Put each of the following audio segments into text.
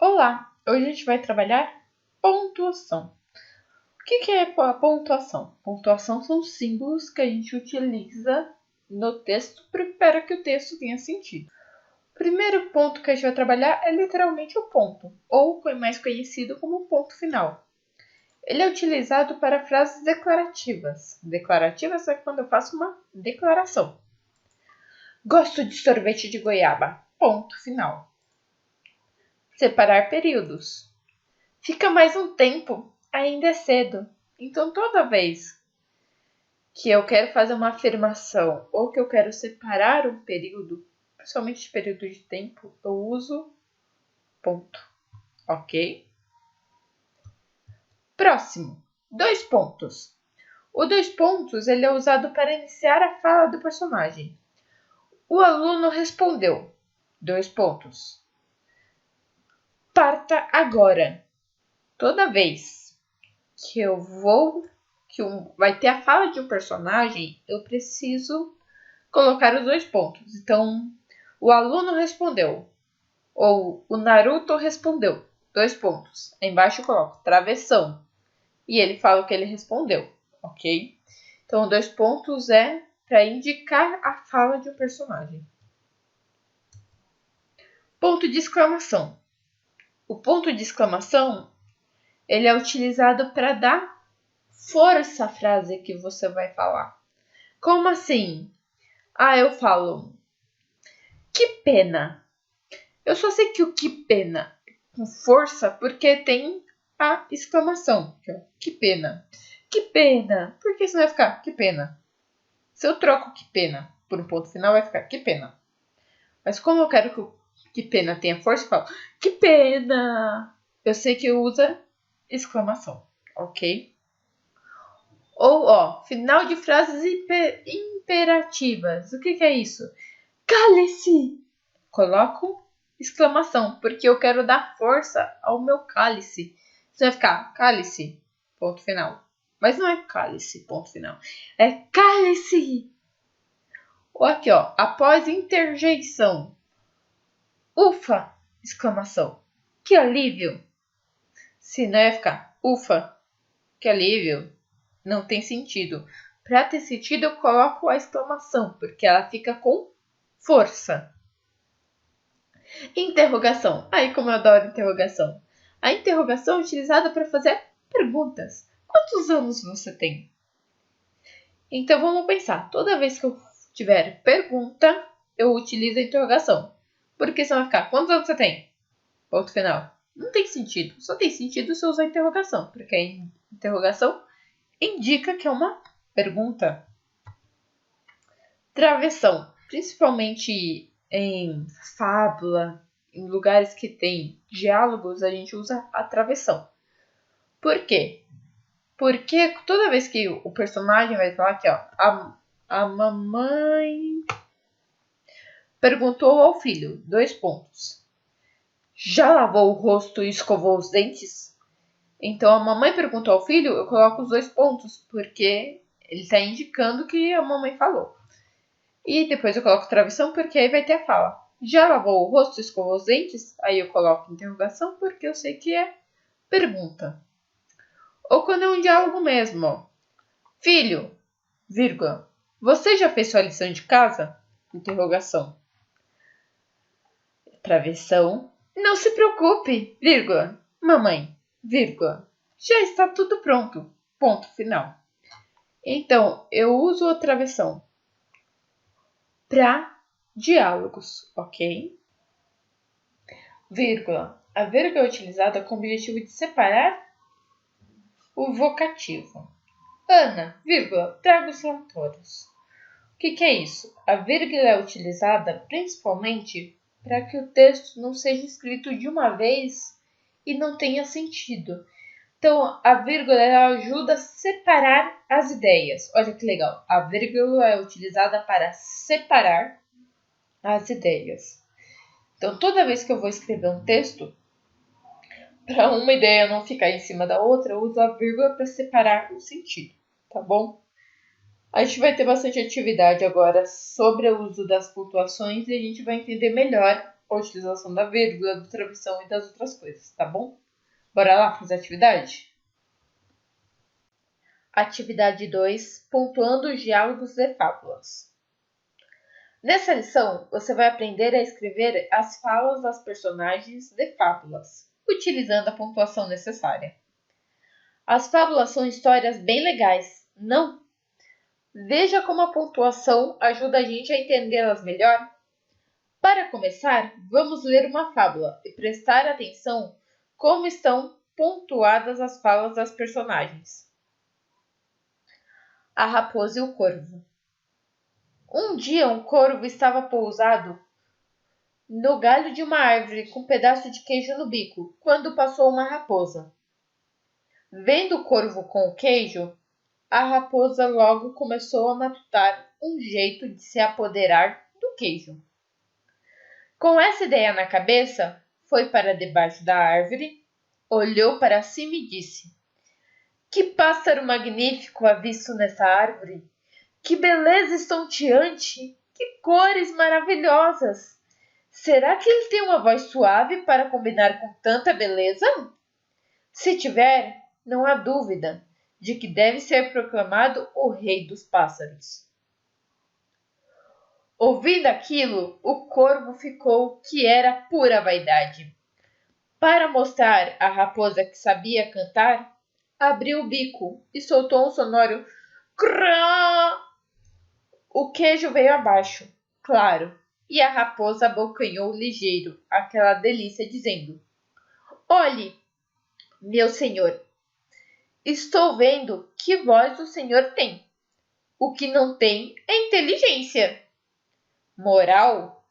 Olá, hoje a gente vai trabalhar pontuação. O que é a pontuação? Pontuação são símbolos que a gente utiliza no texto para que o texto tenha sentido. O primeiro ponto que a gente vai trabalhar é literalmente o ponto, ou mais conhecido como ponto final. Ele é utilizado para frases declarativas. Declarativas é quando eu faço uma declaração. Gosto de sorvete de goiaba. Ponto final. Separar períodos. Fica mais um tempo, ainda é cedo. Então, toda vez que eu quero fazer uma afirmação ou que eu quero separar um período, principalmente de período de tempo, eu uso ponto. Ok? Próximo. 2 pontos. O 2 pontos ele é usado para iniciar a fala do personagem. O aluno respondeu. 2 pontos. Parta agora. Toda vez que eu vou, vai ter a fala de um personagem, eu preciso colocar os 2 pontos. Então, o aluno respondeu, ou o Naruto respondeu, 2 pontos. Aí embaixo eu coloco travessão, e ele fala o que ele respondeu, ok? Então, 2 pontos é para indicar a fala de um personagem. Ponto de exclamação. O ponto de exclamação ele é utilizado para dar força à frase que você vai falar. Como assim? Eu falo, que pena. Eu só sei que o que pena com força porque tem a exclamação. Que pena. Que pena. Por que você vai ficar? Que pena. Se eu troco que pena por um ponto final, vai ficar que pena. Mas como eu quero que o que pena tenha força, eu falo, que pena. Eu sei que usa exclamação, ok? Ou, final de frases imperativas. O que é isso? Cale-se! Coloco exclamação, porque eu quero dar força ao meu cálice. Você vai ficar, cálice, ponto final. Mas não é cálice, ponto final. É cálice! Ou aqui, após interjeição. Ufa! Exclamação. Que alívio! Se não ia ficar, ufa! Que alívio! Não tem sentido. Para ter sentido, eu coloco a exclamação, porque ela fica com força. Interrogação. Como eu adoro interrogação. A interrogação é utilizada para fazer perguntas. Quantos anos você tem? Então, vamos pensar. Toda vez que eu tiver pergunta, eu utilizo a interrogação. Porque senão vai ficar, quantos anos você tem? Ponto final. Não tem sentido. Só tem sentido se eu usar a interrogação. Porque a interrogação indica que é uma pergunta. Travessão. Principalmente em fábula, em lugares que tem diálogos, a gente usa a travessão. Por quê? Porque toda vez que o personagem vai falar aqui, a mamãe perguntou ao filho, 2 pontos. Já lavou o rosto e escovou os dentes? Então, a mamãe perguntou ao filho, eu coloco os 2 pontos, porque ele está indicando que a mamãe falou. E depois eu coloco travessão, porque aí vai ter a fala. Já lavou o rosto e escovou os dentes? Aí eu coloco interrogação, porque eu sei que é pergunta. Ou quando é um diálogo mesmo. Filho, vírgula, você já fez sua lição de casa? Interrogação. Travessão. Não se preocupe, vírgula. Mamãe, vírgula. Já está tudo pronto. Ponto final. Então, eu uso a travessão para diálogos, ok? Vírgula. A vírgula é utilizada com o objetivo de separar o vocativo. Ana, vírgula, traga os relatórios. O que é isso? A vírgula é utilizada principalmente para que o texto não seja escrito de uma vez e não tenha sentido. Então, a vírgula ela ajuda a separar as ideias. Olha que legal. A vírgula é utilizada para separar as ideias. Então, toda vez que eu vou escrever um texto, para uma ideia não ficar em cima da outra, eu uso a vírgula para separar o sentido, tá bom? A gente vai ter bastante atividade agora sobre o uso das pontuações e a gente vai entender melhor a utilização da vírgula, do travessão e das outras coisas, tá bom? Bora lá fazer a atividade? Atividade 2, pontuando os diálogos de fábulas. Nessa lição, você vai aprender a escrever as falas das personagens de fábulas, utilizando a pontuação necessária. As fábulas são histórias bem legais, não? Veja como a pontuação ajuda a gente a entendê-las melhor. Para começar, vamos ler uma fábula e prestar atenção como estão pontuadas as falas das personagens. A Raposa e o Corvo. Um dia um corvo estava pousado no galho de uma árvore com um pedaço de queijo no bico, quando passou uma raposa. Vendo o corvo com o queijo, a raposa logo começou a matutar um jeito de se apoderar do queijo. Com essa ideia na cabeça, foi para debaixo da árvore, olhou para cima e disse: "Que pássaro magnífico avisto nessa árvore! Que beleza estonteante! Que cores maravilhosas! Será que ele tem uma voz suave para combinar com tanta beleza? Se tiver, não há dúvida de que deve ser proclamado o rei dos pássaros." Ouvindo aquilo, o corvo ficou que era pura vaidade. Para mostrar à raposa que sabia cantar, abriu o bico e soltou um sonoro crã. O queijo veio abaixo, claro, e a raposa abocanhou ligeiro aquela delícia, dizendo: "Olhe, meu senhor, estou vendo que voz o senhor tem. O que não tem é inteligência. Moral,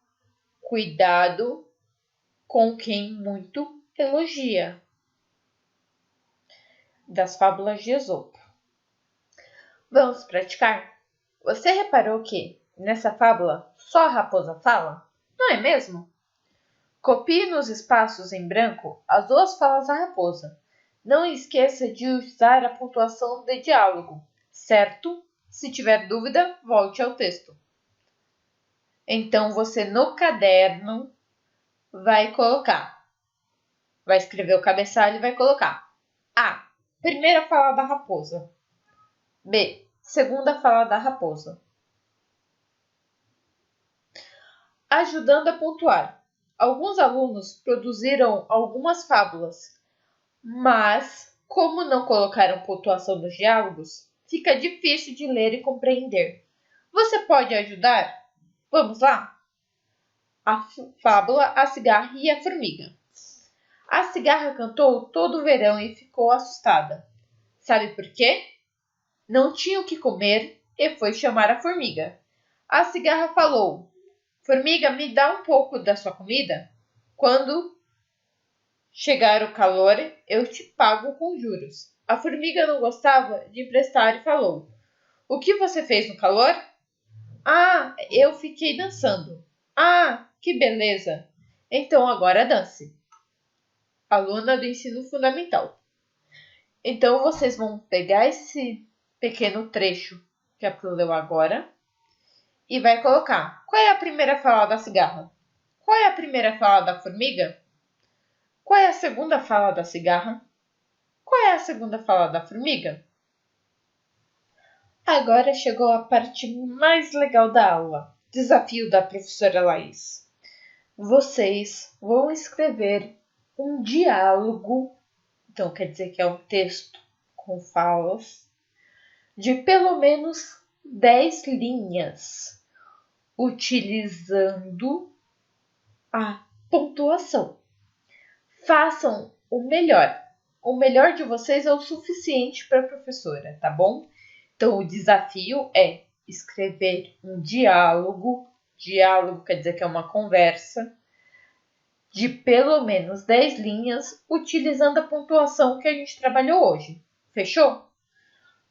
cuidado com quem muito elogia." Das fábulas de Esopo. Vamos praticar? Você reparou que, nessa fábula, só a raposa fala? Não é mesmo? Copie nos espaços em branco as duas falas da raposa. Não esqueça de usar a pontuação de diálogo, certo? Se tiver dúvida, volte ao texto. Então, você no caderno vai escrever o cabeçalho e vai colocar A, primeira fala da raposa. B, segunda fala da raposa. Ajudando a pontuar. Alguns alunos produziram algumas fábulas, mas, como não colocaram pontuação nos diálogos, fica difícil de ler e compreender. Você pode ajudar? Vamos lá? A fábula A Cigarra e a Formiga. A cigarra cantou todo o verão e ficou assustada. Sabe por quê? Não tinha o que comer e foi chamar a formiga. A cigarra falou: "Formiga, me dá um pouco da sua comida? Quando chegar o calor, eu te pago com juros." A formiga não gostava de emprestar e falou: "O que você fez no calor?" "Ah, eu fiquei dançando." "Ah, que beleza! Então agora dance." Aluna do ensino fundamental. Então vocês vão pegar esse pequeno trecho que a Pro leu agora e vai colocar: qual é a primeira fala da cigarra? Qual é a primeira fala da formiga? Qual é a segunda fala da cigarra? Qual é a segunda fala da formiga? Agora chegou a parte mais legal da aula. Desafio da professora Laís. Vocês vão escrever um diálogo, então quer dizer que é um texto com falas, de pelo menos 10 linhas, utilizando a pontuação. Façam o melhor. O melhor de vocês é o suficiente para a professora, tá bom? Então, o desafio é escrever um diálogo. Diálogo quer dizer que é uma conversa de pelo menos 10 linhas, utilizando a pontuação que a gente trabalhou hoje. Fechou?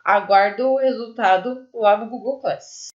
Aguardo o resultado lá no Google Class.